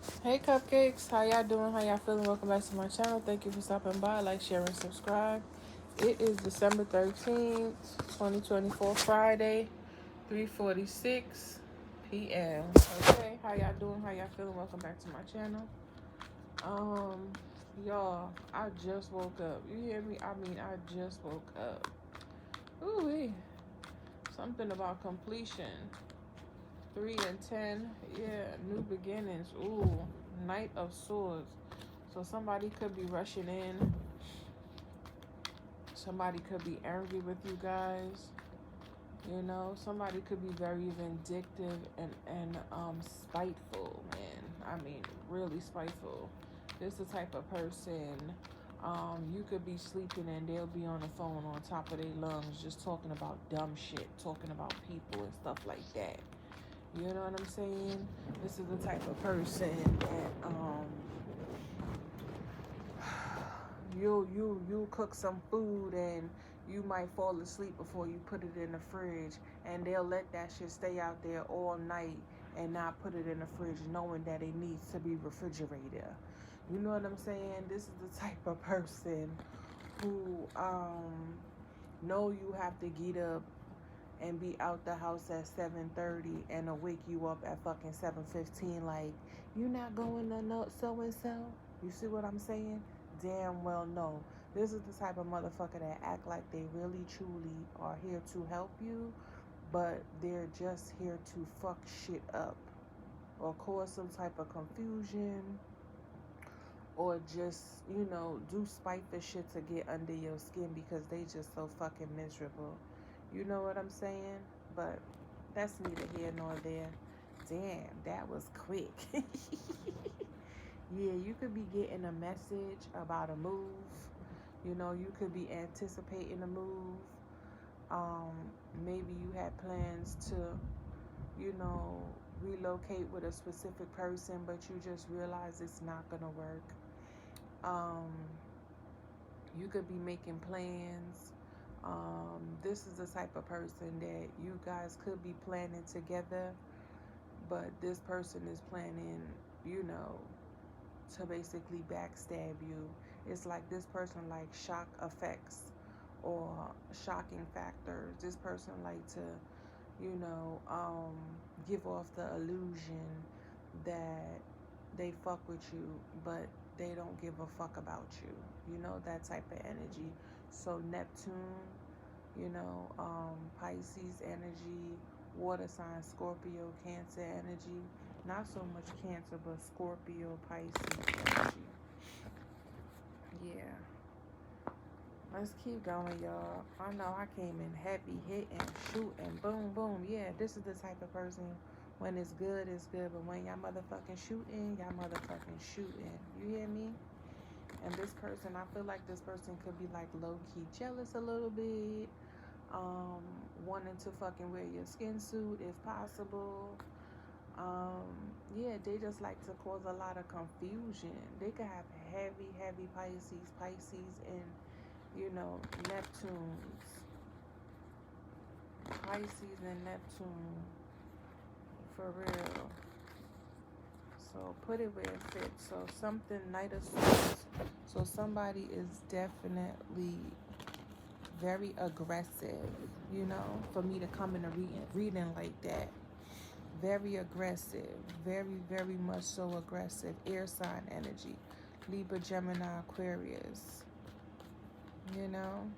Hey cupcakes, how y'all doing? How y'all feeling? Welcome back to my channel. Thank you for stopping by. Like, share, and subscribe. It is December 13th, 2024, Friday, 3:46 p.m. Okay, how y'all doing? How y'all feeling? Welcome back to my channel. Um, y'all, I just woke up. You hear me? I just woke up. Ooh, something about completion. 3 and 10, yeah, new beginnings. Ooh, Knight of Swords. So somebody could be rushing in. Somebody could be angry with you guys. You know, somebody could be very vindictive and spiteful, man. I mean, really spiteful. This the type of person. You could be sleeping and they'll be on the phone on top of their lungs, just talking about dumb shit, talking about people and stuff like that. You know what I'm saying? This is the type of person that you'll cook some food and you might fall asleep before you put it in the fridge, and they'll let that shit stay out there all night and not put it in the fridge knowing that it needs to be refrigerated. You know what I'm saying? This is the type of person who know you have to get up and be out the house at 7:30 and to wake you up at fucking 7:15 like, you not going to no so and so. You see what I'm saying? Damn well no. This is the type of motherfucker that act like they really truly are here to help you, but they're just here to fuck shit up or cause some type of confusion, or just, do spiteful shit to get under your skin because they just so fucking miserable. You know what I'm saying? But that's neither here nor there. Damn, that was quick. Yeah, you could be getting a message about a move. You know, you could be anticipating a move. Um, Maybe you had plans to, you know, relocate with a specific person, but you just realize it's not gonna work. Um, you could be making plans. This is the type of person that you guys could be planning together, but this person is planning, you know, to basically backstab you. It's like this person like shock effects or shocking factors. This person like to, you know, give off the illusion that they fuck with you, but they don't give a fuck about you. You know, that type of energy. So Neptune, Pisces energy, water sign, Scorpio, Cancer energy. Not so much Cancer, but Scorpio, Pisces energy. Yeah. Let's keep going, y'all. I know I came in heavy, hitting, shooting, boom, boom. Yeah, this is the type of person, when it's good, but when y'all motherfucking shooting, y'all motherfucking shooting. You hear me? And this person, I feel like this person could be like low-key jealous a little bit, wanting to fucking wear your skin suit if possible. Um, yeah, they just like to cause a lot of confusion. They could have heavy, heavy Pisces, and Neptunes, Pisces and Neptune, for real. So put it where it fits. So something Knight of Swords. So somebody is definitely very aggressive, for me to come in a reading like that. Very aggressive, very, very much so aggressive. Air sign energy, Libra, Gemini, Aquarius. You know,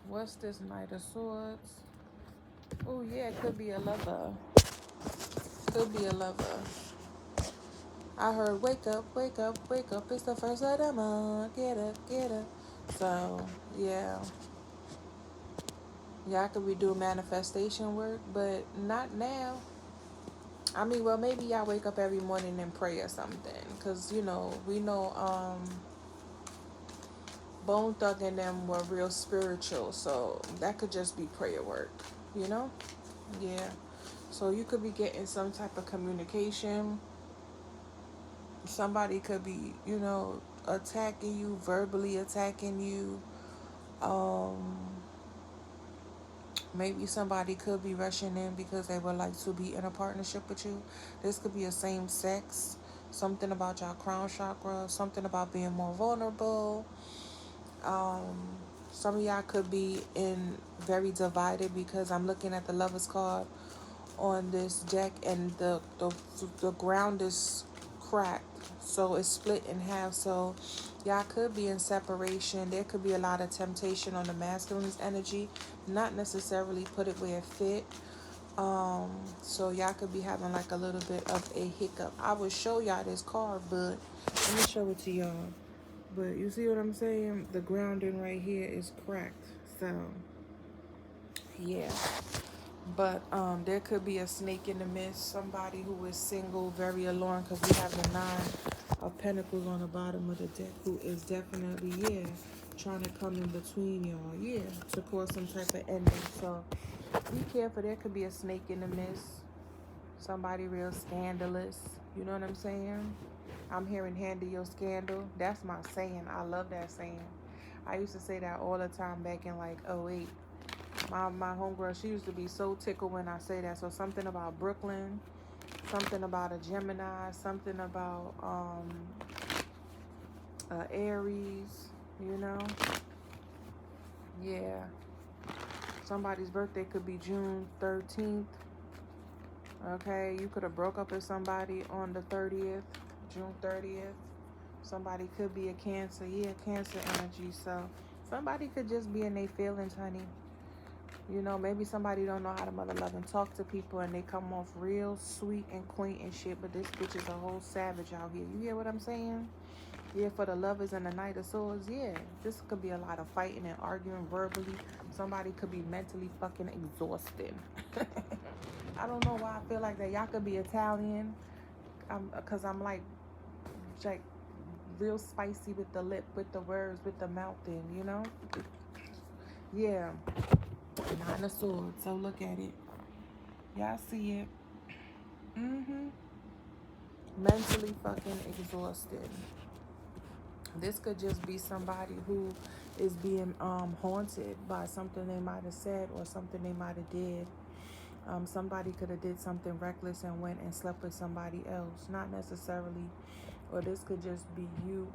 what's this Knight of Swords? Oh yeah, it could be a lover. Could be a lover. I heard wake up, wake up, wake up. It's the first of the month. Get up, get up. So yeah. Y'all could be doing manifestation work, but not now. I mean, well, maybe y'all wake up every morning and pray or something. Because, we know Bone Thug and them were real spiritual. So that could just be prayer work, you know? Yeah. So you could be getting some type of communication. Somebody could be, attacking you, verbally attacking you. Um, Maybe somebody could be rushing in because they would like to be in a partnership with you. This could be a same sex. Something about your crown chakra. Something about being more vulnerable. Um, some of y'all could be in very divided because I'm looking at the Lovers card on this deck, and the ground is cracked, so it's split in half. So y'all could be in separation. There could be a lot of temptation on the masculine's energy, not necessarily put it where it fit. So y'all could be having like a little bit of a hiccup. I will show y'all this card, but let me show it to y'all. But you see what I'm saying? The grounding right here is cracked. So yeah. But there could be a snake in the mist, somebody who is single, very alone, because we have the 9 of Pentacles on the bottom of the deck, who is definitely, yeah, trying to come in between y'all, yeah, to cause some type of ending. So be careful. There could be a snake in the mist, somebody real scandalous. You know what I'm saying? I'm hearing handle your scandal. That's my saying. I love that saying. I used to say that all the time back in like '08. My homegirl, she used to be so tickled when I say that. So something about Brooklyn, something about a Gemini, something about Aries, you know? Yeah. Somebody's birthday could be June 13th. Okay, you could have broke up with somebody on the 30th, June 30th. Somebody could be a Cancer. Yeah, Cancer energy. So somebody could just be in their feelings, honey. You know, maybe somebody don't know how to mother love and talk to people, and they come off real sweet and quaint and shit, but this bitch is a whole savage out here. You hear what I'm saying? Yeah, for the Lovers and the Knight of Swords, yeah. This could be a lot of fighting and arguing verbally. Somebody could be mentally fucking exhausted. I don't know why I feel like that. Y'all could be Italian. Because I'm like real spicy with the lip, with the words, with the mouthing, you know? Yeah. 9 of Swords. So look at it. Y'all see it. Mentally fucking exhausted. This could just be somebody who is being haunted by something they might have said or something they might have did. Somebody could have did something reckless and went and slept with somebody else. Not necessarily. Or this could just be you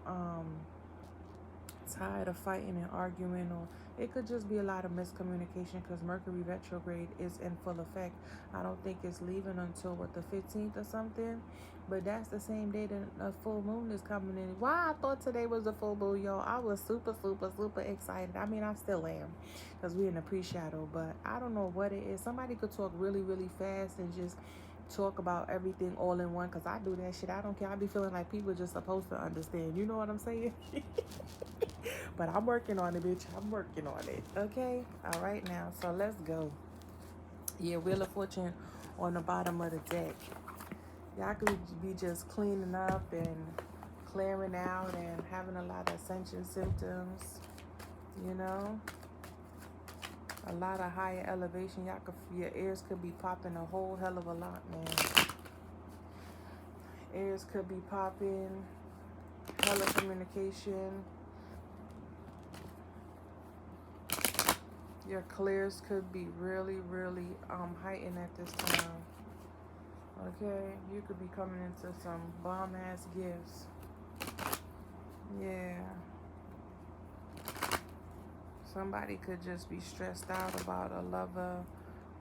tired of fighting and arguing, or it could just be a lot of miscommunication because Mercury retrograde is in full effect. I don't think it's leaving until the 15th or something, but that's the same day that a full moon is coming in. Why I thought today was a full moon, y'all. I was super excited. I mean, I still am because we're in a pre-shadow, but I don't know what it is. Somebody could talk really fast and just talk about everything all in one, because I do that shit. I don't care. I be feeling like people just supposed to understand. You know what I'm saying? But I'm working on it, bitch. I'm working on it. Okay? All right now. So let's go. Yeah, Wheel of Fortune on the bottom of the deck. Y'all could be just cleaning up and clearing out and having a lot of ascension symptoms. You know? A lot of higher elevation. Your ears could be popping a whole hell of a lot, man. Ears could be popping. Hella communication. Your clears could be really heightened at this time. Okay, you could be coming into some bomb ass gifts. Yeah. Somebody could just be stressed out about a lover,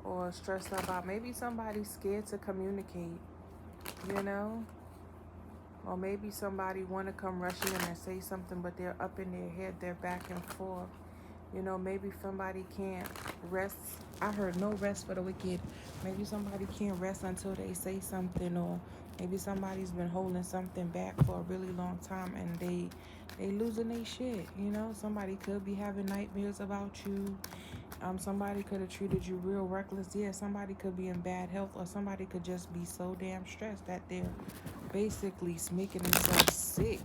or stressed out about maybe somebody's scared to communicate, you know? Or maybe somebody want to come rushing in and say something, but they're up in their head, they're back and forth. You know, maybe somebody can't rest. I heard no rest for the wicked. Maybe somebody can't rest until they say something, or maybe somebody's been holding something back for a really long time and they losing their shit. You know, somebody could be having nightmares about you. Somebody could have treated you real reckless. Yeah, somebody could be in bad health, or somebody could just be so damn stressed that they're basically making themselves sick.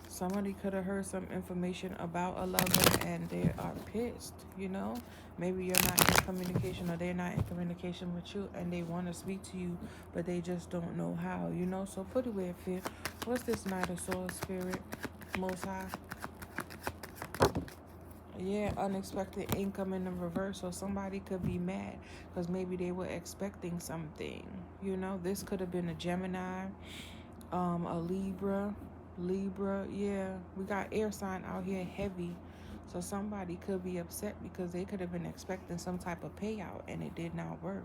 Somebody could have heard some information about a lover and they are pissed, you know? Maybe you're not in communication, or they're not in communication with you, and they want to speak to you, but they just don't know how, you know? So put it where it fits. What's this Knight of Swords, Spirit? Most High. Yeah, unexpected income in the reverse. So somebody could be mad because maybe they were expecting something. You know, this could have been a Gemini, a Libra. Yeah, we got air sign out here heavy. So somebody could be upset because they could have been expecting some type of payout and it did not work.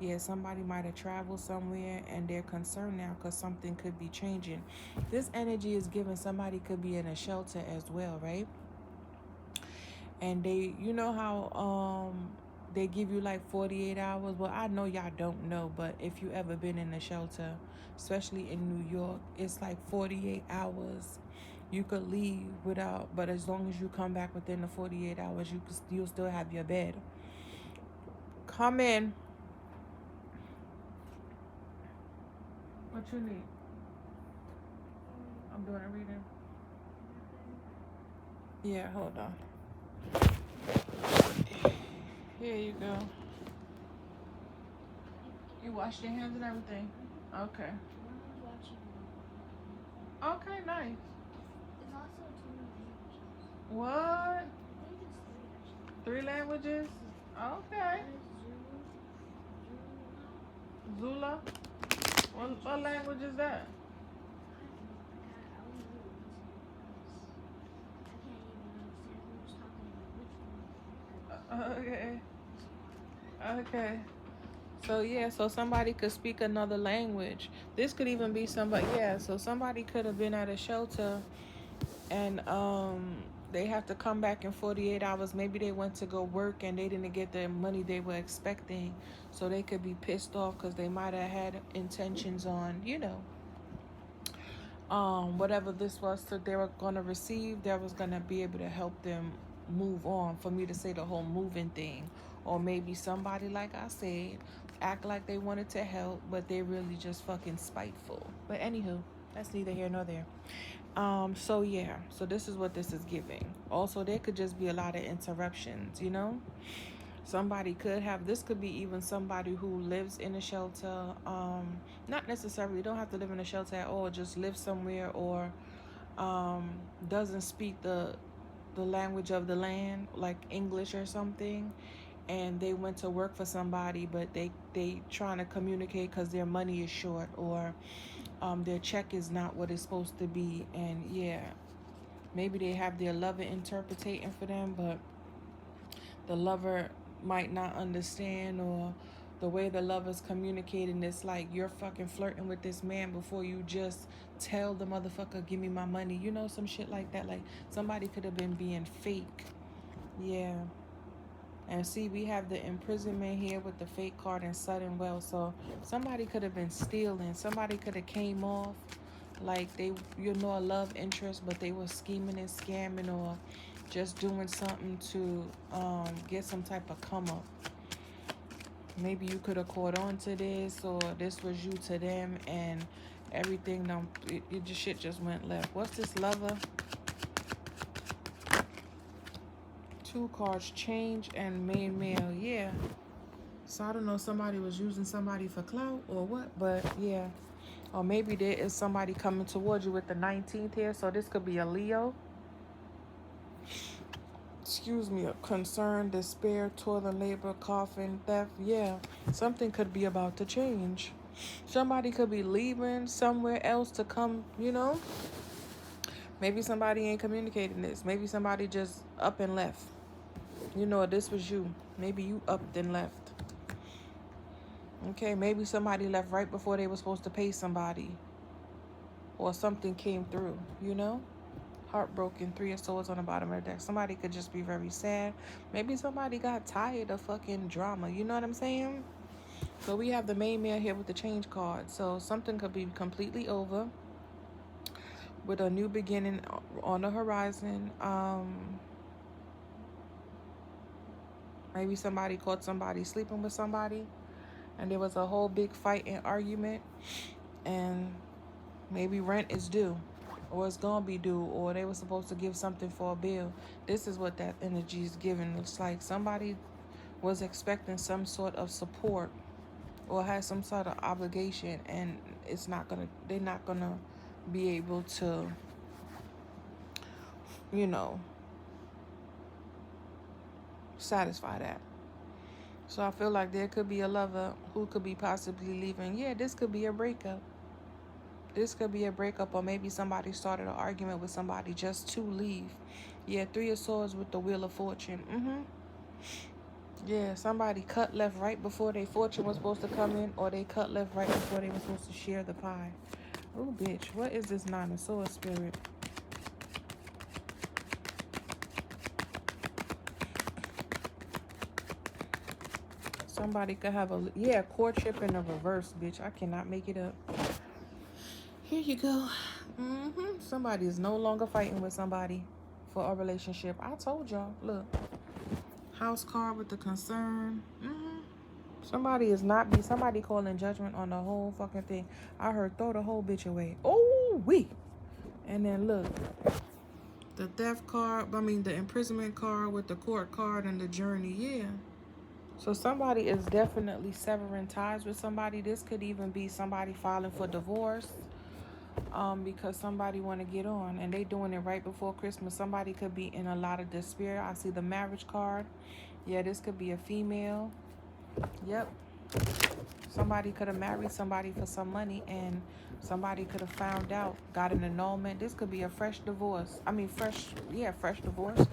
Yeah, somebody might have traveled somewhere and they're concerned now because something could be changing. This energy is given somebody could be in a shelter as well, right? And they, you know how they give you like 48 hours. Well, I know y'all don't know, but if you ever been in a shelter, especially in New York, it's like 48 hours you could leave without, but as long as you come back within the 48 hours, you'll still have your bed. Come in. What you need? I'm doing a reading. Yeah, hold on. Here you go. You washed your hands and everything? Okay. Okay, nice. What? 3 languages? Okay. Zula? What language is that? Okay. Okay. So yeah, so somebody could speak another language. This could even be somebody, yeah, so somebody could have been at a shelter and they have to come back in 48 hours. Maybe they went to go work and they didn't get the money they were expecting. So they could be pissed off because they might have had intentions on, whatever this was that they were going to receive, that was going to be able to help them move on, for me to say the whole moving thing. Or maybe somebody, like I said, act like they wanted to help, but they really just fucking spiteful. But anywho, that's neither here nor there. So yeah, so this is what this is giving. Also, there could just be a lot of interruptions, Somebody could have, this could be even somebody who lives in a shelter, not necessarily, don't have to live in a shelter at all, just live somewhere, or doesn't speak the language of the land, like English or something, and they went to work for somebody, but they trying to communicate because their money is short, or their check is not what it's supposed to be, and yeah, maybe they have their lover interpreting for them, but the lover might not understand, or the way the lover's communicating, it's like you're fucking flirting with this man before you just tell the motherfucker, give me my money, some shit like that. Like somebody could have been being fake. Yeah. And see, we have the imprisonment here with the fake card and sudden wealth. So somebody could have been stealing. Somebody could have came off like they, a love interest, but they were scheming and scamming, or just doing something to get some type of come up. Maybe you could have caught on to this, or this was you to them, and everything, shit just went left. What's this lover? 2 cards, change and main mail. Yeah. So I don't know, somebody was using somebody for clout or what, but yeah. Or maybe there is somebody coming towards you with the 19th here. So this could be a Leo. Excuse me, concern, despair, toil and labor, coffin, theft. Yeah, something could be about to change. Somebody could be leaving somewhere else to come, Maybe somebody ain't communicating this. Maybe somebody just up and left. This was you. Maybe you upped and left. Okay, maybe somebody left right before they were supposed to pay somebody. Or something came through, Heartbroken, 3 of Swords on the bottom of the deck. Somebody could just be very sad. Maybe somebody got tired of fucking drama. You know what I'm saying? So we have the main man here with the change card. So something could be completely over, with a new beginning on the horizon. Maybe somebody caught somebody sleeping with somebody, and there was a whole big fight and argument, and maybe rent is due, or it's gonna be due, or they were supposed to give something for a bill. This is what that energy is giving. It's like somebody was expecting some sort of support, or has some sort of obligation, and they're not gonna be able to, satisfy that. So I feel like there could be a lover who could be possibly leaving. Yeah, this could be a breakup. This could be a breakup, or maybe somebody started an argument with somebody just to leave. Yeah, 3 of Swords with the Wheel of Fortune. Yeah, somebody cut left right before their fortune was supposed to come in, or they cut left right before they were supposed to share the pie. Oh, bitch, what is this 9 of Swords spirit? Somebody could have a, yeah, courtship in the reverse, bitch. I cannot make it up. Here you go. Somebody is no longer fighting with somebody for a relationship. I told y'all, look. House card with the concern. Somebody calling judgment on the whole fucking thing. I heard throw the whole bitch away. Oh, and then look, the theft card, the imprisonment card with the court card and the journey. Yeah. So somebody is definitely severing ties with somebody. This could even be somebody filing for divorce. Because somebody want to get on and they doing it right before Christmas. Somebody could be in a lot of despair. I see the marriage card. Yeah, this could be a female. Yep. Somebody could have married somebody for some money and somebody could have found out, got an annulment. This could be a fresh divorce. Fresh divorce.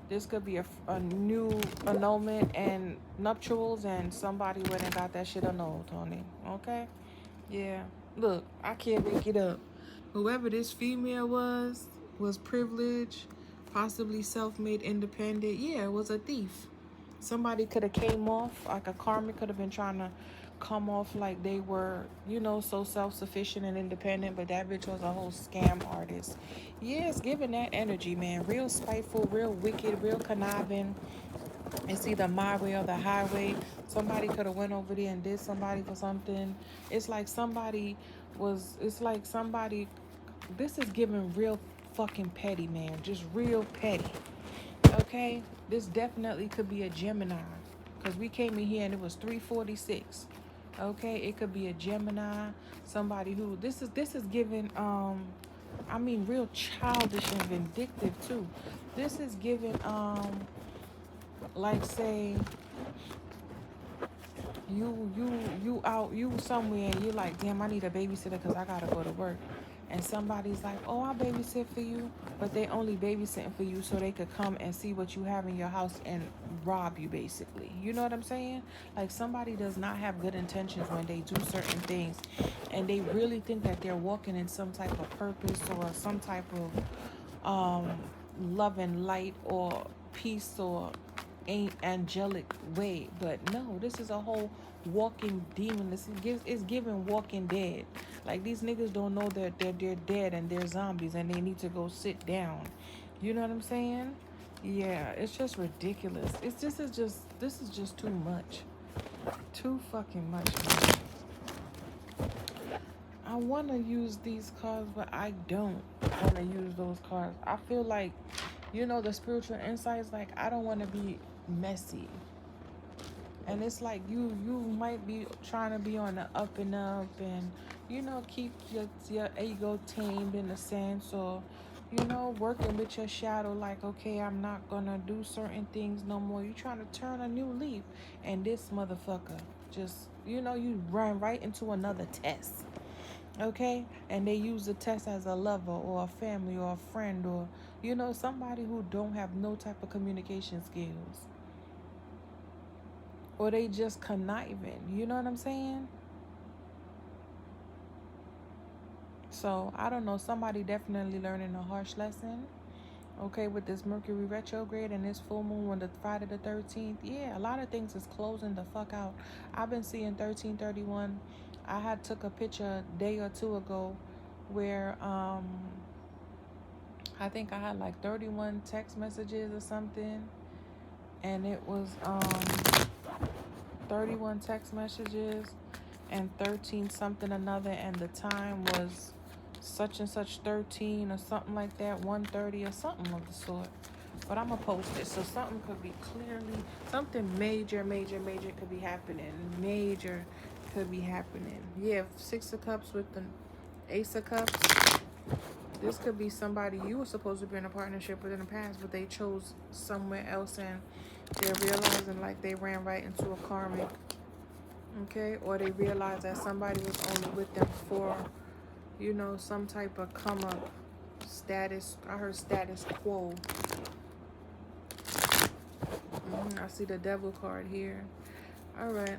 This could be a new annulment and nuptials, and somebody went and got that shit annulled, Tony. Okay? Yeah. Look, I can't make it up. Whoever this female was privileged, possibly self-made, independent. Yeah, it was a thief. Somebody could have came off, like a karmic could have been trying to come off like they were, so self-sufficient and independent, but that bitch was a whole scam artist. Yeah, it's giving that energy, man. Real spiteful, real wicked, real conniving. It's either my way or the highway. Somebody could have went over there and did somebody for something. It's like this is giving real fucking petty, man. Just real petty. Okay? This definitely could be a Gemini. Because we came in here and it was 346. Okay? It could be a Gemini. Somebody who, this is giving, real childish and vindictive too. This is giving, like say you somewhere and you're like, damn, I need a babysitter because I gotta go to work, and somebody's like, oh, I'll babysit for you, but they only babysitting for you so they could come and see what you have in your house and rob you, basically. You know what I'm saying? Like, somebody does not have good intentions when they do certain things, and they really think that they're walking in some type of purpose or some type of love and light or peace or angelic way, but no, this is a whole walking demon. This is giving Walking Dead. Like, these niggas don't know that they're dead and they're zombies and they need to go sit down. You know what I'm saying? Yeah, it's just ridiculous. This is just too much. Too fucking much, man. I want to use these cards, but I don't want to use those cards. I feel like, the spiritual insights, like, I don't want to be messy. And it's like you might be trying to be on the up and up and, keep your ego tamed in a sense, or, working with your shadow, like, okay, I'm not going to do certain things no more. You're trying to turn a new leaf. And this motherfucker just, you run right into another test. Okay? And they use the test as a lover or a family or a friend or, somebody who don't have no type of communication skills. Or they just conniving. You know what I'm saying? So, I don't know. Somebody definitely learning a harsh lesson. Okay, with this Mercury retrograde and this full moon on the Friday the 13th. Yeah, a lot of things is closing the fuck out. I've been seeing 1331. I had took a picture a day or two ago where I think I had like 31 text messages or something, and it was 31 text messages and 13 something another, and the time was such and such 13 or something like that, 1:30 or something of the sort. But I'm gonna post it, so something could be clearly, something major could be happening. Major could be happening. Yeah, 6 of Cups with the Ace of Cups. This could be somebody you were supposed to be in a partnership with in the past, but they chose somewhere else, and They're realizing like they ran right into a karmic, okay? Or they realize that somebody was only with them for, you know, some type of come up status. I heard status quo. I see the devil card here. All right.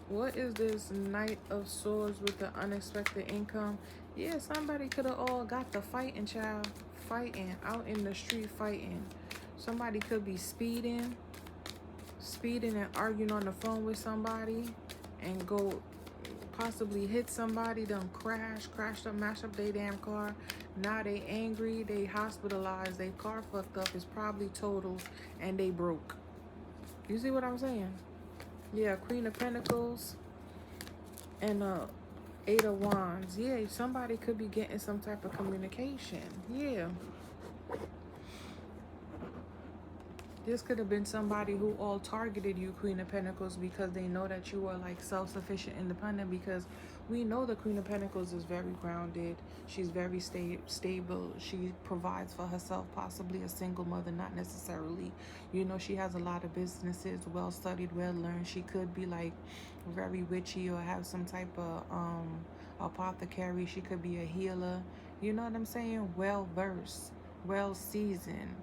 What is this Knight of Swords with the unexpected income? Yeah, somebody could have all got the fighting, child. Fighting. Out in the street fighting. Somebody could be speeding and arguing on the phone with somebody and go possibly hit somebody, them crashed up, mashed up their damn car. Now they angry, they hospitalized, their car fucked up, it's probably totaled, and they broke. You see what I'm saying? Yeah, Queen of Pentacles and Eight of Wands. Yeah, somebody could be getting some type of communication. Yeah. This could have been somebody who all targeted you, Queen of Pentacles, because they know that you are like self-sufficient, independent, because we know the Queen of Pentacles is very grounded. She's very stable. She provides for herself, possibly a single mother, not necessarily. You know, she has a lot of businesses, well-studied, well-learned. She could be like very witchy or have some type of apothecary. She could be a healer. You know what I'm saying? Well-versed, well-seasoned.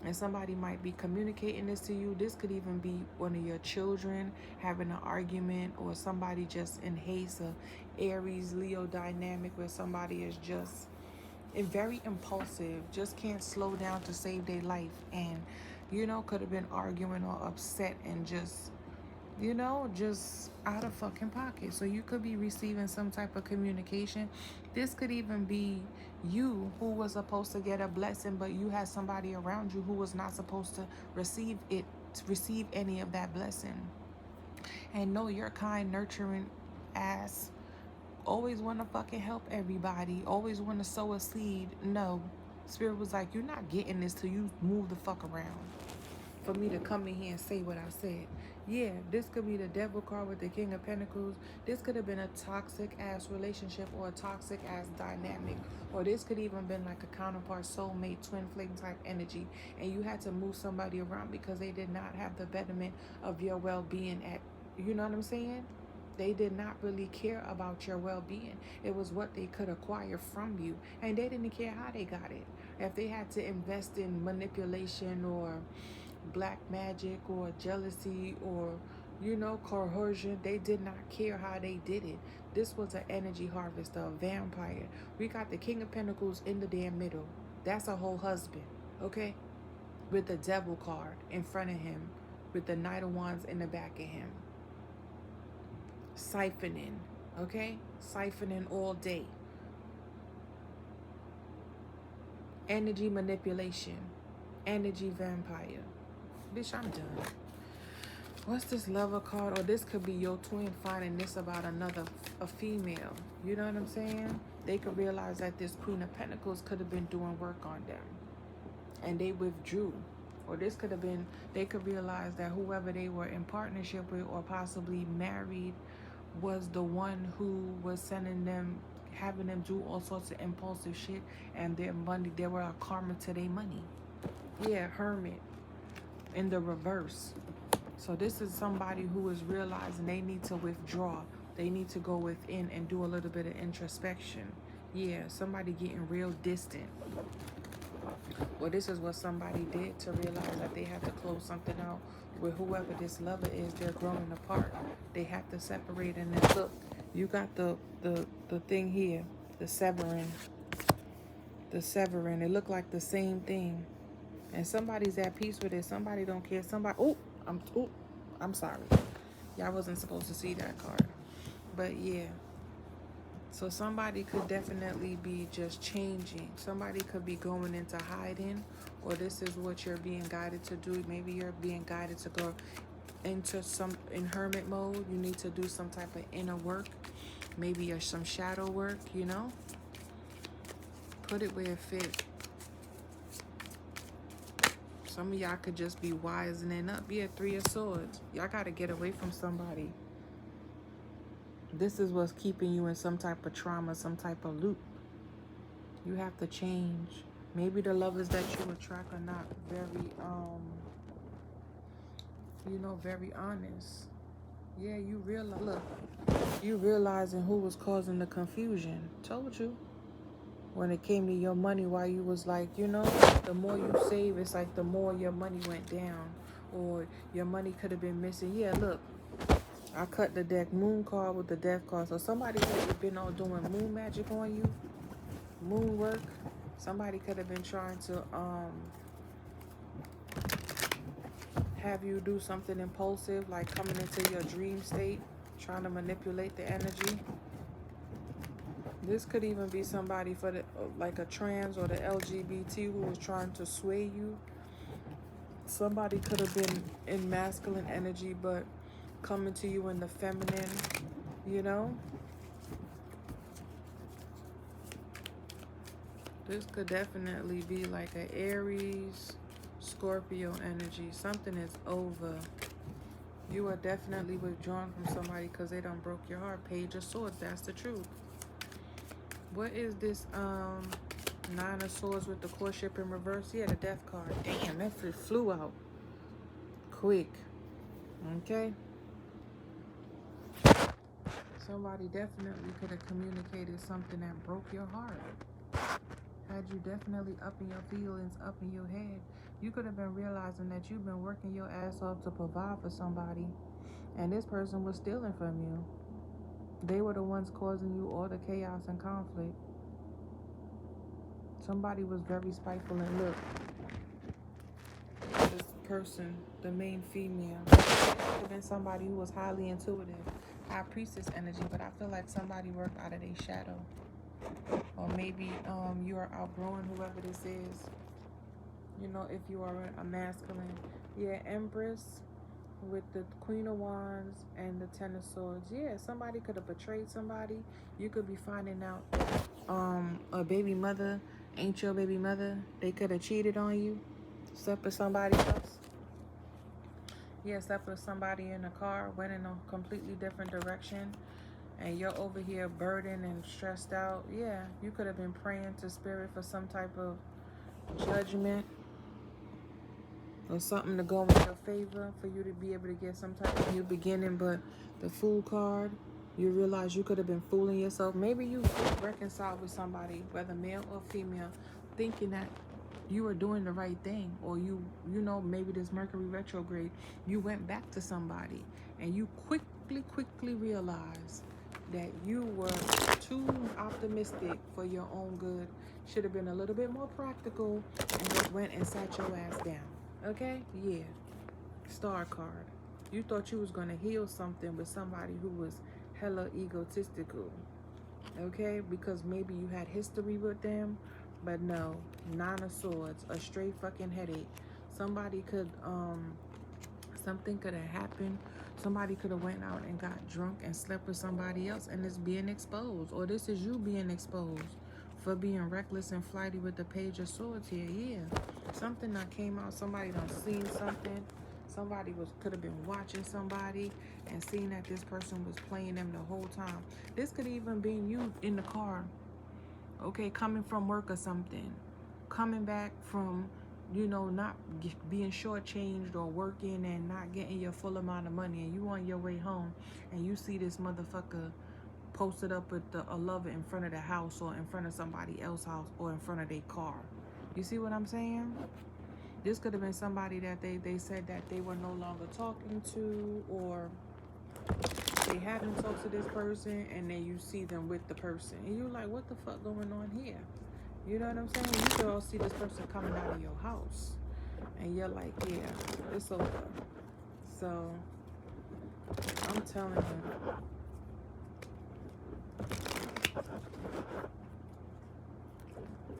And somebody might be communicating this to you. This could even be one of your children having an argument, or somebody just in haste, a Aries Leo dynamic where somebody is just very impulsive, just can't slow down to save their life, and you know, could have been arguing or upset and just, you know, just out of fucking pocket. So you could be receiving some type of communication. This could even be you who was supposed to get a blessing, but you had somebody around you who was not supposed to receive any of that blessing. And no, you're kind, nurturing ass. Always want to fucking help everybody. Always want to sow a seed. No. Spirit was like, you're not getting this till you move the fuck around for me to come in here and say what I said. Yeah, this could be the devil card with the King of Pentacles. This could have been a toxic ass relationship or a toxic ass dynamic. Or this could even been like a counterpart, soulmate, twin flame type energy. And you had to move somebody around because they did not have the betterment of your well-being at, you know what I'm saying? They did not really care about your well-being. It was what they could acquire from you. And they didn't care how they got it. If they had to invest in manipulation or black magic or jealousy or, you know, coercion, they did not care how they did it. This was an energy harvester, a vampire. We got the King of Pentacles in the damn middle. That's a whole husband, okay? With the devil card in front of him, with the Knight of Wands in the back of him. Siphoning, okay? Siphoning all day. Energy manipulation. Energy vampire. Bitch, I'm done. What's this Lover card? Or this could be your twin finding this about a female. You know what I'm saying? They could realize that this Queen of Pentacles could have been doing work on them, and they withdrew. Or this could have been, they could realize that whoever they were in partnership with or possibly married was the one who was sending them, having them do all sorts of impulsive shit, and their money, they were a karma to their money. Yeah, Hermit in the reverse. So this is somebody who is realizing they need to withdraw. They need to go within and do a little bit of introspection. Yeah, somebody getting real distant. Well, this is what somebody did to realize that they have to close something out with whoever this lover is. They're growing apart. They have to separate. And then look, you got the thing here, the severing. The severing. It looked like the same thing. And somebody's at peace with it. Somebody don't care. Somebody, I'm sorry. Y'all wasn't supposed to see that card. But yeah. So somebody could definitely be just changing. Somebody could be going into hiding, or this is what you're being guided to do. Maybe you're being guided to go into in hermit mode. You need to do some type of inner work, maybe some shadow work, you know. Put it where it fits. Some of y'all could just be wisening up. Yeah, Three of Swords. Y'all got to get away from somebody. This is what's keeping you in some type of trauma, some type of loop. You have to change. Maybe the lovers that you attract are not very, You know, very honest. Yeah, you realize, look, you realizing who was causing the confusion. Told you. When it came to your money, why you was like, you know, the more you save, it's like the more your money went down. Or your money could have been missing. Yeah, look, I cut the deck moon card with the death card. So somebody could have been on doing moon magic on you, moon work. Somebody could have been trying to have you do something impulsive, like coming into your dream state, trying to manipulate the energy. This could even be somebody for the like a trans or the LGBT who was trying to sway you. Somebody could have been in masculine energy but coming to you in the feminine, you know? This could definitely be like an Aries, Scorpio energy. Something is over. You are definitely withdrawn from somebody because they done broke your heart. Page of Swords, that's the truth. What is this Nine of Swords with the courtship in reverse? Yeah, the death card. Damn, that flew out quick. Okay. Somebody definitely could have communicated something that broke your heart. Had you definitely up in your feelings, up in your head. You could have been realizing that you've been working your ass off to provide for somebody, and this person was stealing from you. They were the ones causing you all the chaos and conflict. Somebody was very spiteful, and look, this person, the main female, could have been somebody who was highly intuitive, high priestess energy, but I feel like somebody worked out of their shadow. Or maybe you are outgrowing whoever this is. You know, if you are a masculine. Yeah, Empress with the Queen of Wands and the Ten of Swords. Yeah, somebody could have betrayed somebody. You could be finding out a baby mother ain't your baby mother. They could have cheated on you. Slept with somebody else. Yeah, slept with somebody in a car, went in a completely different direction, and you're over here burdened and stressed out. Yeah, you could have been praying to spirit for some type of judgment or something to go in your favor for you to be able to get some type of new beginning. But the Fool card, you realize you could have been fooling yourself. Maybe you reconciled with somebody, whether male or female, thinking that you were doing the right thing, or you know, maybe this Mercury retrograde, you went back to somebody and you quickly realized that you were too optimistic for your own good. Should have been a little bit more practical and just went and sat your ass down. Okay? Yeah. Star card. You thought you was going to heal something with somebody who was hella egotistical. Okay? Because maybe you had history with them. But no. Nine of Swords. A straight fucking headache. Somebody could, something could have happened. Somebody could have went out and got drunk and slept with somebody else, and it's being exposed. Or this is you being exposed for being reckless and flighty with the Page of Swords here. Yeah. Something that came out. Somebody done seen something. Somebody could have been watching somebody and seen that this person was playing them the whole time. This could even be you in the car. Okay, coming from work or something. Coming back from, you know, not being shortchanged or working and not getting your full amount of money, and you on your way home and you see this motherfucker posted up with a lover in front of the house or in front of somebody else's house or in front of their car. You see what I'm saying? This could have been somebody that they said that they were no longer talking to, or they haven't talked to this person, and then you see them with the person and you're like, what the fuck going on here? You know what I'm saying? You could all see this person coming out of your house and you're like, yeah, it's over. So I'm telling you,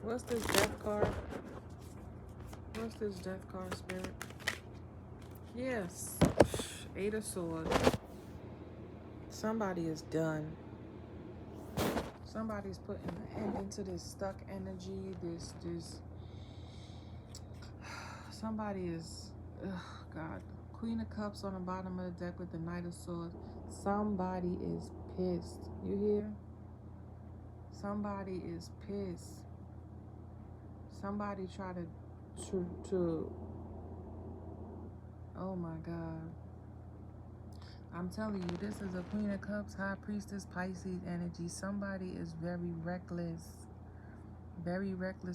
what's this death card? What's this death card, Spirit? Yes. Eight of Swords. Somebody is done. Somebody's putting an end into this stuck energy. This somebody is, God. Queen of Cups on the bottom of the deck with the Knight of Swords. Somebody is pissed. You hear? Somebody is pissed. Somebody tried to Oh my God. I'm telling you, this is a Queen of Cups, High Priestess, Pisces energy. Somebody is very reckless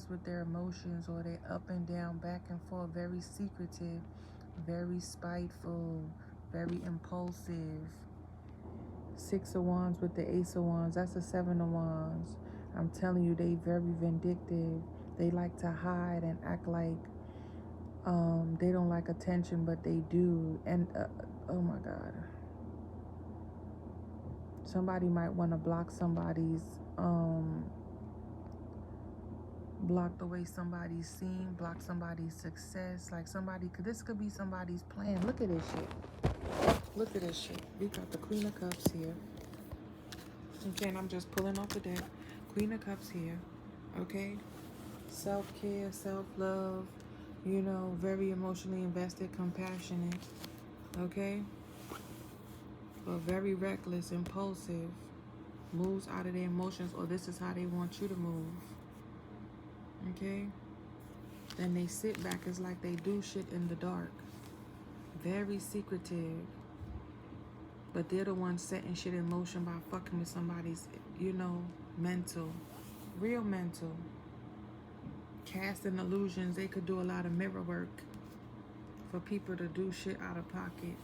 with their emotions, or they're up and down, back and forth, very secretive, very spiteful, very impulsive. Six of Wands with the Ace of Wands. That's the Seven of Wands. I'm telling you, they very vindictive. They like to hide and act like they don't like attention, but they do. And oh my God, somebody might want to block somebody's block the way somebody's seen, block somebody's success. Like somebody could, this could be somebody's plan. Look at this shit. Look at this shit. We got the Queen of Cups here. Okay, and I'm just pulling off the deck. Queen of Cups here. Okay, self-care, self-love, you know, very emotionally invested, compassionate. Okay, but very reckless, impulsive, moves out of their emotions, or this is how they want you to move. Okay, then they sit back. It's like they do shit in the dark. Very secretive, but they're the ones setting shit in motion by fucking with somebody's, you know, mental, real mental. Casting illusions. They could do a lot of mirror work for people to do shit out of pocket,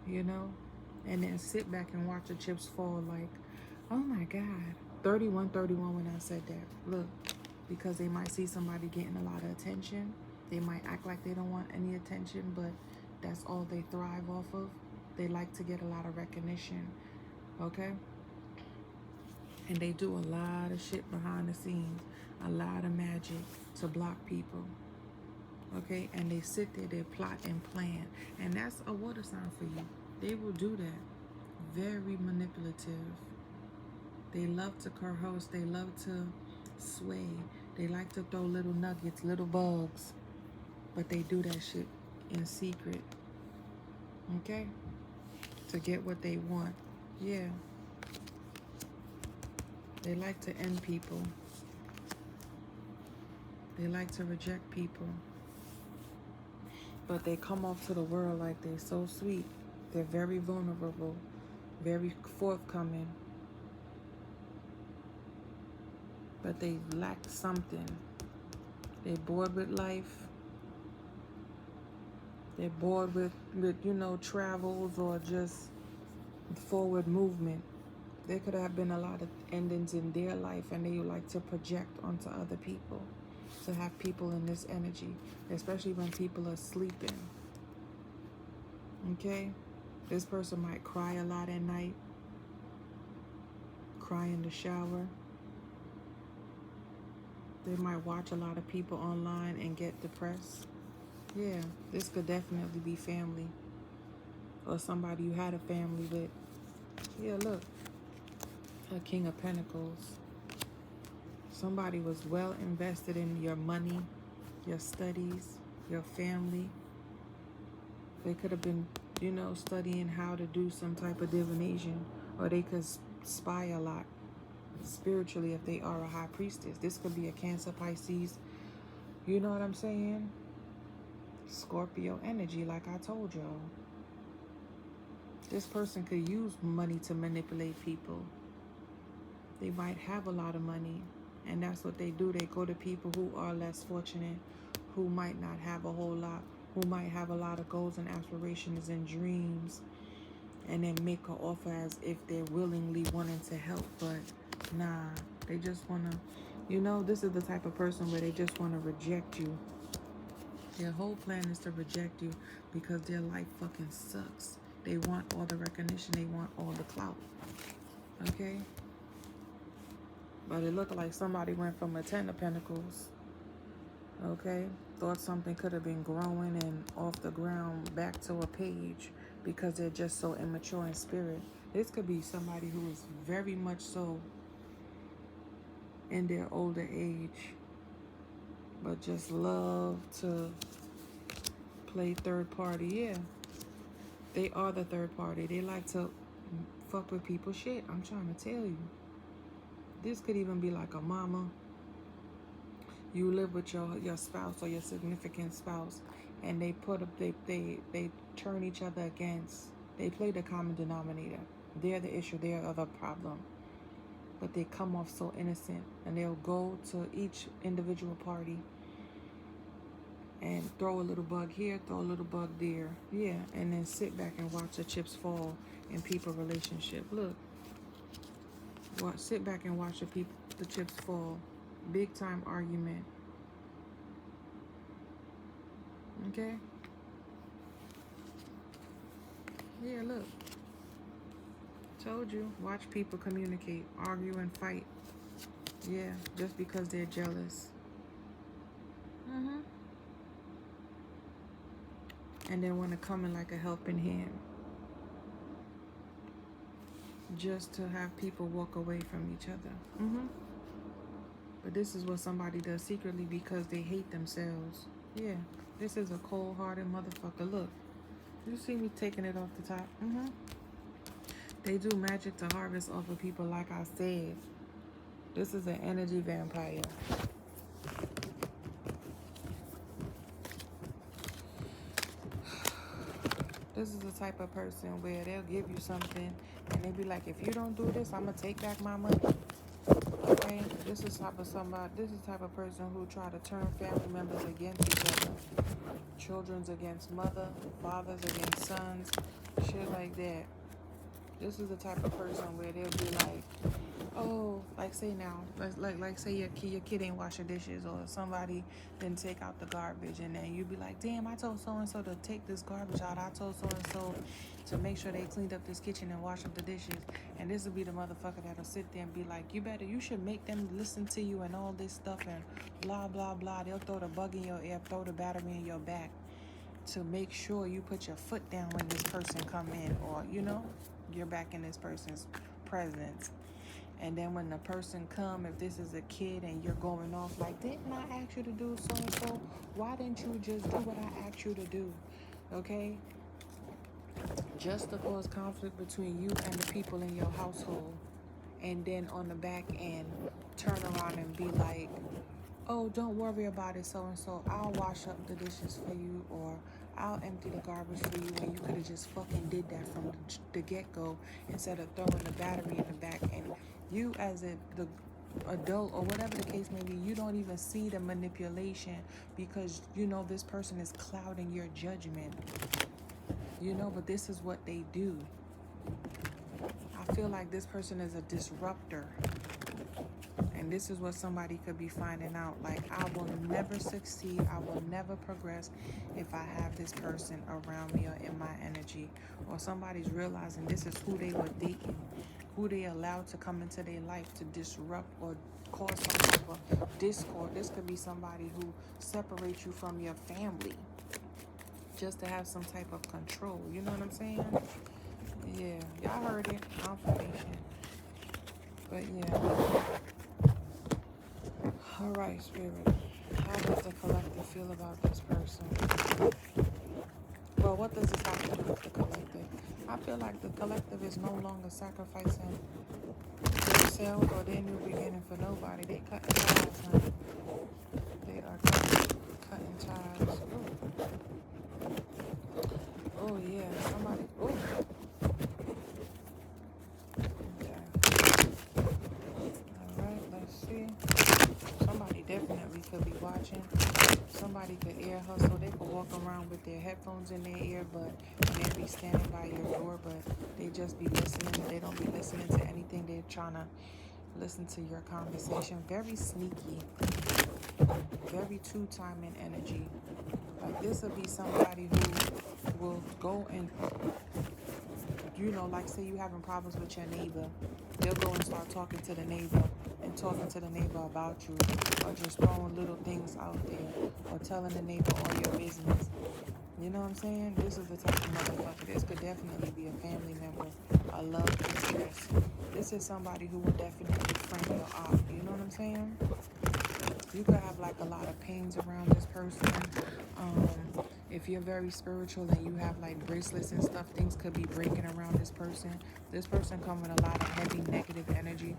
you know, and then sit back and watch the chips fall. Like, oh my God. 31 when I said that. Look, because they might see somebody getting a lot of attention. They might act like they don't want any attention, but that's all they thrive off of. They like to get a lot of recognition, okay? And they do a lot of shit behind the scenes, a lot of magic to block people, okay? And they sit there, they plot and plan. And that's a water sign for you. They will do that. Very manipulative. They love to coerce. They love to sway. They like to throw little nuggets, little bugs. But they do that shit in secret, okay? To get what they want. Yeah. They like to end people. They like to reject people. But they come off to the world like they're so sweet. They're very vulnerable, very forthcoming. But they lack something. They're bored with life. They're bored with you know, travels or just forward movement. There could have been a lot of endings in their life, and they like to project onto other people, to have people in this energy, especially when people are sleeping. Okay? This person might cry a lot at night, cry in the shower. They might watch a lot of people online and get depressed. Yeah, this could definitely be family, or somebody you had a family with. Yeah, look, a King of Pentacles. Somebody was well invested in your money, your studies, your family. They could have been, you know, studying how to do some type of divination, or they could spy a lot spiritually if they are a high priestess. This could be a Cancer, Pisces, you know what I'm saying? Scorpio energy, like I told y'all. This person could use money to manipulate people. They might have a lot of money, and that's what they do. They go to people who are less fortunate, who might not have a whole lot, who might have a lot of goals and aspirations and dreams, and then make an offer as if they're willingly wanting to help. But nah, they just want to, you know, this is the type of person where they just want to reject you. Their whole plan is to reject you because their life fucking sucks. They want all the recognition. They want all the clout. Okay? But it looked like somebody went from a 10 of Pentacles. Okay? Thought something could have been growing and off the ground back to a page because they're just so immature in spirit. This could be somebody who is very much so in their older age, but just love to play third party. Yeah, they are the third party. They like to fuck with people's shit. I'm trying to tell you. This could even be like a mama. You live with your spouse or your significant spouse, and they put up they turn each other against. They play the common denominator. They're the issue. They're the problem. But they come off so innocent, and they'll go to each individual party and throw a little bug here, throw a little bug there, yeah, and then sit back and watch the chips fall in people relationship. Look, sit back and watch the chips fall. Big time argument. Okay. Yeah, look. Told you. Watch people communicate, argue and fight. Yeah, just because they're jealous. And they want to come in like a helping hand. Just to have people walk away from each other. But this is what somebody does secretly because they hate themselves. Yeah, this is a cold-hearted motherfucker. Look, you see me taking it off the top? They do magic to harvest off of people, like I said. This is an energy vampire. This is the type of person where they'll give you something and they be like, if you don't do this, I'm going to take back my money. Okay? This is the type of person who try to turn family members against each other. Children's against mother, fathers against sons, shit like that. This is the type of person where they'll be like, oh, like say now, like say your kid ain't wash your dishes, or somebody didn't take out the garbage, and then you be like, damn, I told so-and-so to take this garbage out. I told so-and-so to make sure they cleaned up this kitchen and wash up the dishes. And this will be the motherfucker that'll sit there and be like, you should make them listen to you and all this stuff and blah, blah, blah. They'll throw the bug in your ear, throw the battery in your back to make sure you put your foot down when this person come in, or, you're back in this person's presence. And then when the person come, if this is a kid and you're going off like, didn't I ask you to do so-and-so? Why didn't you just do what I asked you to do? Okay? Just to cause conflict between you and the people in your household. And then on the back end, turn around and be like, oh, don't worry about it, so-and-so. I'll wash up the dishes for you, or I'll empty the garbage for you, and you could have just fucking did that from the get-go instead of throwing the battery in the back. And you as the adult, or whatever the case may be, you don't even see the manipulation because this person is clouding your judgment. But this is what they do. I feel like this person is a disruptor. And this is what somebody could be finding out. Like, I will never succeed. I will never progress if I have this person around me or in my energy. Or somebody's realizing this is who they were dating, who they allowed to come into their life to disrupt or cause some type of discord. This could be somebody who separates you from your family just to have some type of control. You know what I'm saying? Yeah, y'all heard it. Confirmation. But yeah. All right, Spirit. How does the collective feel about this person? Well, what does this have to do with the collective? I feel like the collective is no longer sacrificing themselves or their new beginning for nobody. They cutting ties, honey. They are cutting ties. Oh yeah, somebody. Oh. Somebody definitely could be watching. Somebody could ear hustle. They could walk around with their headphones in their ear, and they be standing by your door, but they just be listening. They don't be listening to anything. They're trying to listen to your conversation. Very sneaky. Very two-timing energy. Like, this would be somebody who will go and, like, say you having problems with your neighbor. They'll go and start talking to the neighbor and talking to the neighbor about you, or just throwing little things out there, or telling the neighbor all your business. You know what I'm saying? This is the type of motherfucker. This could definitely be a family member, a love interest. This is somebody who will definitely friend your op. You know what I'm saying? You could have like a lot of pains around this person. If you're very spiritual and you have like bracelets and stuff, things could be breaking around this person. This person comes with a lot of heavy negative energy.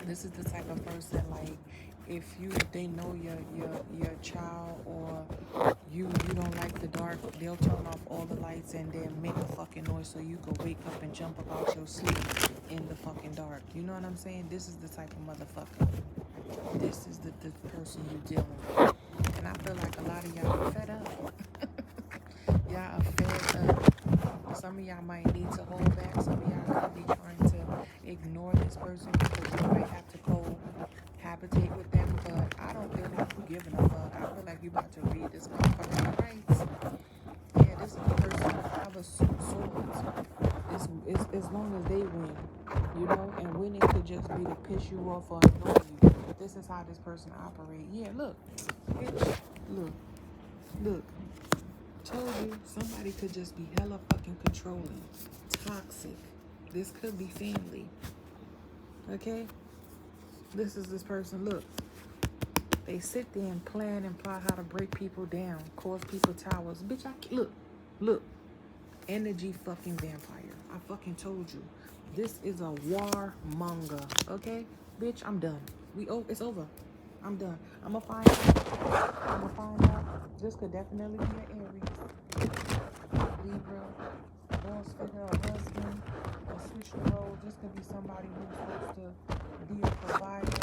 This is the type of person, like, if they know your child, or you don't like the dark, they'll turn off all the lights and then make a fucking noise so you can wake up and jump up out your sleep in the fucking dark. You know what I'm saying? This is the type of motherfucker. This is the person you dealing with. And I feel like a lot of y'all are fed up. Y'all are fed up. Some of y'all might need to hold back. Some of y'all could be trying to ignore this person because you might have to cohabitate with them. But I don't feel like you giving a fuck. I feel like you about to read this motherfucker's rights. Yeah, this is the person with five of swords. It's as long as they win, you know, and winning could just be to piss you off or annoy you. But this is how this person operates. Yeah, look, bitch, look. Told you, somebody could just be hella fucking controlling, toxic. This could be family. Okay? This is this person. Look, they sit there and plan and plot how to break people down, cause people towers. Bitch, look. Energy fucking vampire. I fucking told you. This is a warmonger. Okay? Bitch, I'm done. It's over. I'm done. I'ma find out. This could definitely be an Aries, Libra, boss figure, a husband, or switch the roles. This could be somebody who's supposed to be a provider,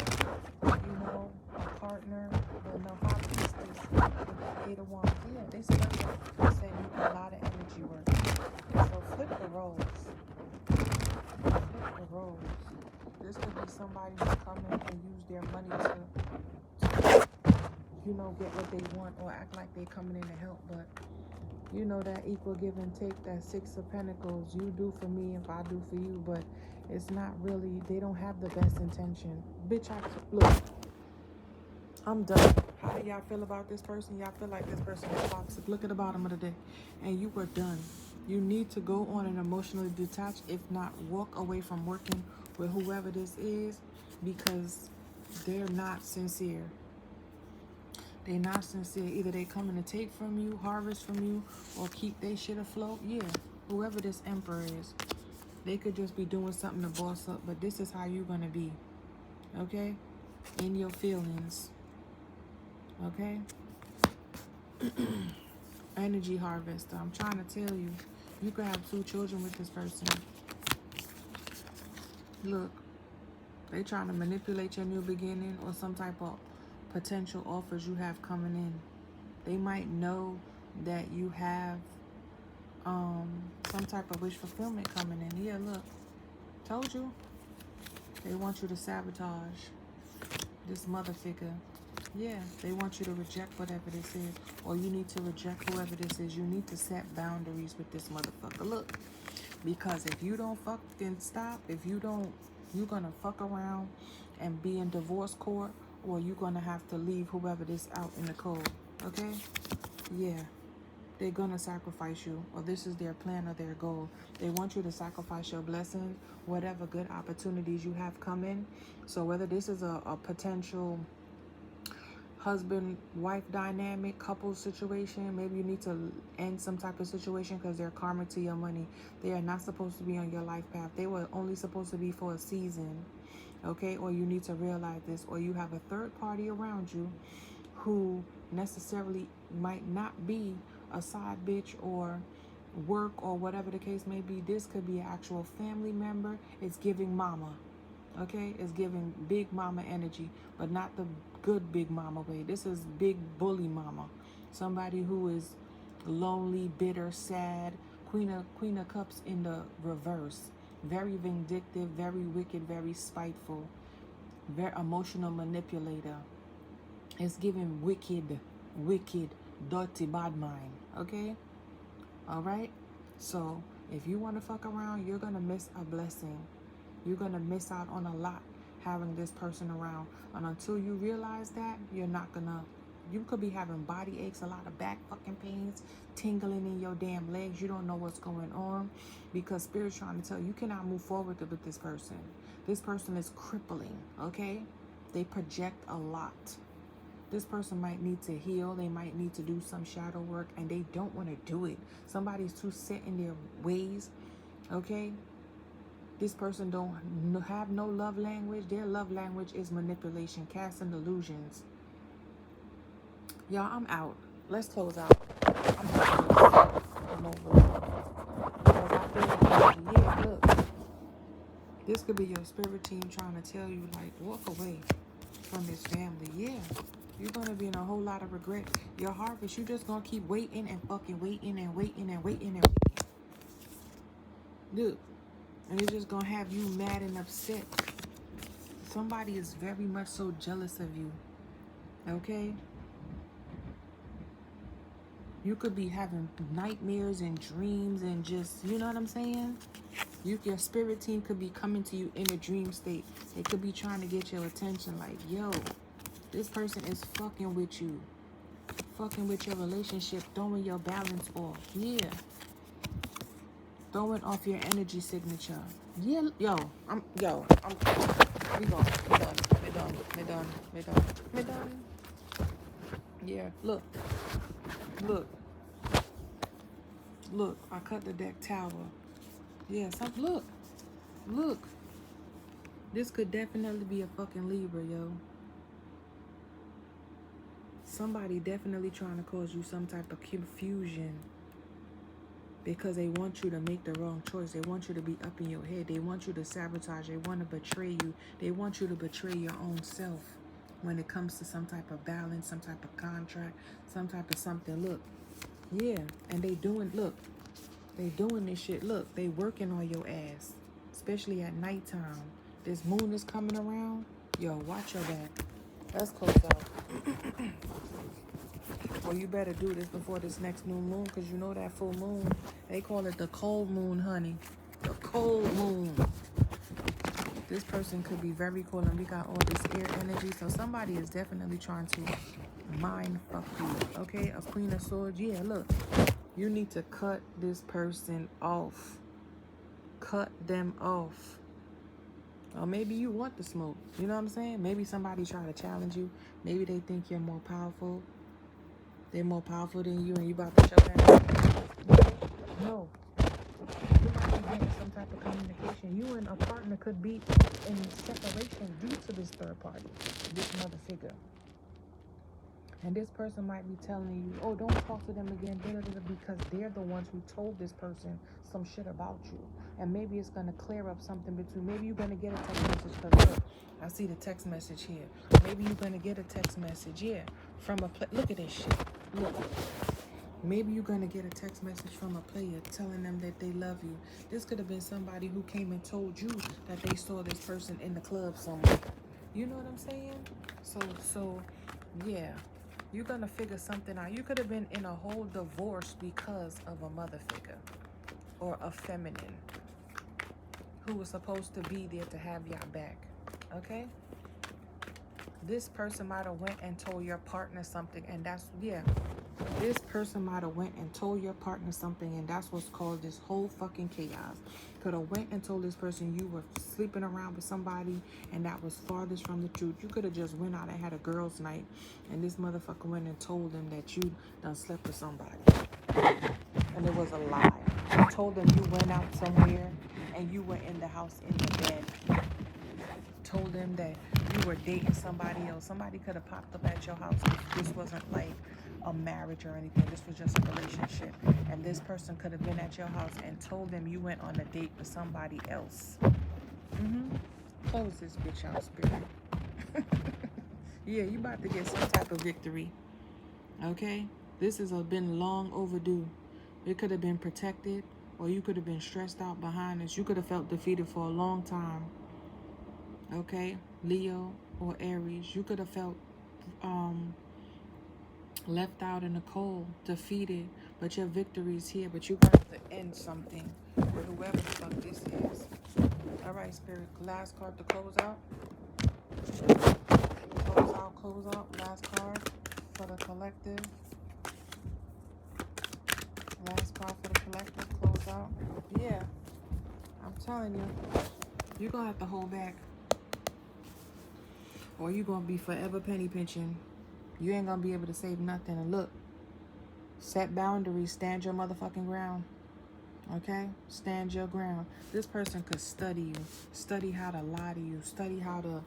you know, a partner. But no, how is this with the 8 of Wands? Yeah, they said you got a lot of energy work. So flip the roles. Flip the roles. This could be somebody who's coming and use their money to, you know, get what they want, or act like they coming in to help. But you know, that equal give and take, that 6 of Pentacles, you do for me if I do for you. But it's not really, they don't have the best intention. Bitch, look, I'm done. How do y'all feel about this person? Y'all feel like this person is toxic. Look at the bottom of the deck. And you were done. You need to go on and emotionally detach. If not, walk away from working with whoever this is, because they're not sincere. They're not sincere. Either they coming to take from you, harvest from you, or keep their shit afloat. Yeah, whoever this emperor is, they could just be doing something to boss up. But this is how you're going to be. Okay? In your feelings. Okay? Energy harvester. I'm trying to tell you. You could have 2 children with this person. Look. They trying to manipulate your new beginning, or some type of potential offers you have coming in. They might know that you have some type of wish fulfillment coming in. Yeah, look. Told you. They want you to sabotage this mother figure. Yeah, they want you to reject whatever this is. Or you need to reject whoever this is. You need to set boundaries with this motherfucker. Look. Because if you don't fucking stop, if you don't, you're going to fuck around and be in divorce court, or you're going to have to leave whoever this out in the cold. Okay? Yeah. They're going to sacrifice you, or this is their plan or their goal. They want you to sacrifice your blessings, whatever good opportunities you have coming. So whether this is a potential husband-wife dynamic, couple situation, maybe you need to end some type of situation because they're karmic to your money. They are not supposed to be on your life path. They were only supposed to be for a season. Okay? Or you need to realize this, or you have a third party around you who necessarily might not be a side bitch or work or whatever the case may be. This could be an actual family member. It's giving mama. Okay? It's giving big mama energy, but not the good big mama way. This is big bully mama. Somebody who is lonely, bitter, sad. Queen of Cups in the reverse. Very vindictive, very wicked, very spiteful, very emotional manipulator. It's giving wicked, dirty, bad mind. Okay? All right? So, if you want to fuck around, you're going to miss a blessing. You're going to miss out on a lot having this person around. And until you realize that, you're not going to, you could be having body aches, a lot of back fucking pains, tingling in your damn legs. You don't know what's going on because Spirit's trying to tell you, you cannot move forward with this person. This person is crippling, okay? They project a lot. This person might need to heal. They might need to do some shadow work, and they don't want to do it. Somebody's too set in their ways, okay? This person don't have no love language. Their love language is manipulation, casting illusions. Y'all, I'm out. Let's close out. I'm over it. Because I feel like, yeah, look. This could be your spirit team trying to tell you, like, walk away from this family. Yeah. You're going to be in a whole lot of regret. Your harvest, you just going to keep waiting and fucking waiting and waiting and waiting and waiting. Look. And it's just going to have you mad and upset. Somebody is very much so jealous of you. Okay? You could be having nightmares and dreams and just, you know what I'm saying? Your spirit team could be coming to you in a dream state. They could be trying to get your attention like, yo, this person is fucking with you. Fucking with your relationship, throwing your balance off. Yeah. Throwing off your energy signature. Yeah, we done. Yeah, look. I cut the deck tower. Yeah, look. This could definitely be a fucking Libra, yo. Somebody definitely trying to cause you some type of confusion. Because they want you to make the wrong choice. They want you to be up in your head. They want you to sabotage. They want to betray you. They want you to betray your own self when it comes to some type of balance, some type of contract, some type of something. Look. Yeah. And they doing this shit. Look, they working on your ass. Especially at nighttime. This moon is coming around. Yo, watch your back. Let's close out. Well, you better do this before this next new moon, because you know that full moon, they call it the cold moon, honey. The cold moon. This person could be very cold, and we got all this air energy, so somebody is definitely trying to mind fuck you, okay? A Queen of Swords. Yeah, look. You need to cut this person off. Cut them off. Or maybe you want the smoke. You know what I'm saying? Maybe somebody try to challenge you. Maybe they think you're more powerful. They're more powerful than you and you about to show them. No. You might be getting some type of communication. You and a partner could be in separation due to this third party, this mother figure. And this person might be telling you, oh, don't talk to them again, because they're the ones who told this person some shit about you. And maybe it's going to clear up something between. Maybe you're going to get a text message, because look, I see the text message here. Maybe you're going to get a text message, yeah, from a look at this shit. Look. Maybe you're going to get a text message from a player telling them that they love you. This could have been somebody who came and told you that they saw this person in the club somewhere. You know what I'm saying? So, yeah. You're going to figure something out. You could have been in a whole divorce because of a mother figure or a feminine who was supposed to be there to have y'all back. Okay? This person might have went and told your partner something, and that's, yeah. This person might have went and told your partner something, and that's what's called this whole fucking chaos. Could have went and told this person you were sleeping around with somebody, and that was farthest from the truth. You could have just went out and had a girls' night, and this motherfucker went and told them that you done slept with somebody. And it was a lie. You told them you went out somewhere, and you were in the house in the bed. Told them that you were dating somebody else. Somebody could have popped up at your house. This wasn't like a marriage or anything. This was just a relationship. And this person could have been at your house and told them you went on a date with somebody else. Close this bitch out, spirit. Yeah, you about to get some type of victory. Okay? This has been long overdue. It could have been protected, or you could have been stressed out behind this. You could have felt defeated for a long time. Okay? Leo or Aries. You could have felt left out in the cold, defeated, but your victory is here. But you got to end something with whoever the fuck this is. All right, spirit. Last card to close out. Close out. Last card for the collective. Last card for the collective. Close out. Yeah, I'm telling you, you're gonna have to hold back, or you're gonna be forever penny pinching. You ain't gonna be able to save nothing. And look, set boundaries, stand your motherfucking ground. Okay? Stand your ground. This person could study you, study how to lie to you, study how to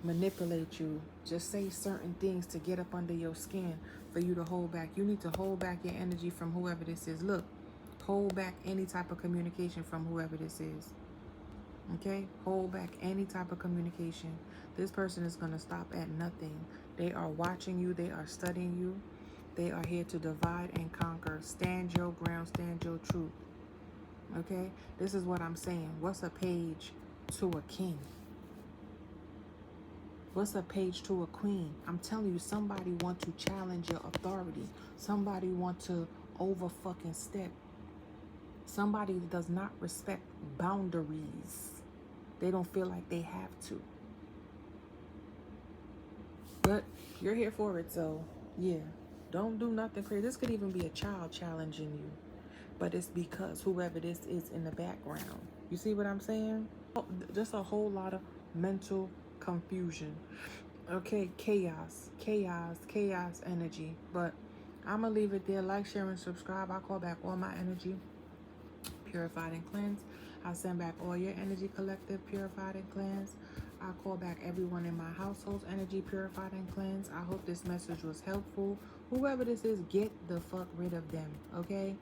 manipulate you. Just say certain things to get up under your skin for you to hold back. You need to hold back your energy from whoever this is. Look, hold back any type of communication from whoever this is. Okay? Hold back any type of communication. This person is going to stop at nothing. They are watching you. They are studying you. They are here to divide and conquer. Stand your ground. Stand your truth. Okay? This is what I'm saying. What's a page to a king? What's a page to a queen? I'm telling you, somebody want to challenge your authority. Somebody want to over fucking step. Somebody does not respect boundaries. They don't feel like they have to. But you're here for it, so yeah. Don't do nothing crazy. This could even be a child challenging you. But it's because whoever this is in the background. You see what I'm saying? Just a whole lot of mental confusion. Okay, chaos energy. But I'm going to leave it there. Like, share, and subscribe. I call back all my energy, purified and cleansed. I send back all your energy, collective, purified and cleansed. I call back everyone in my household's energy, purified and cleansed. I hope this message was helpful. Whoever this is, get the fuck rid of them, okay?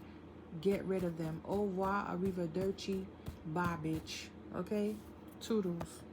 Get rid of them. Au revoir, arrivederci, bye, bitch. Okay? Toodles.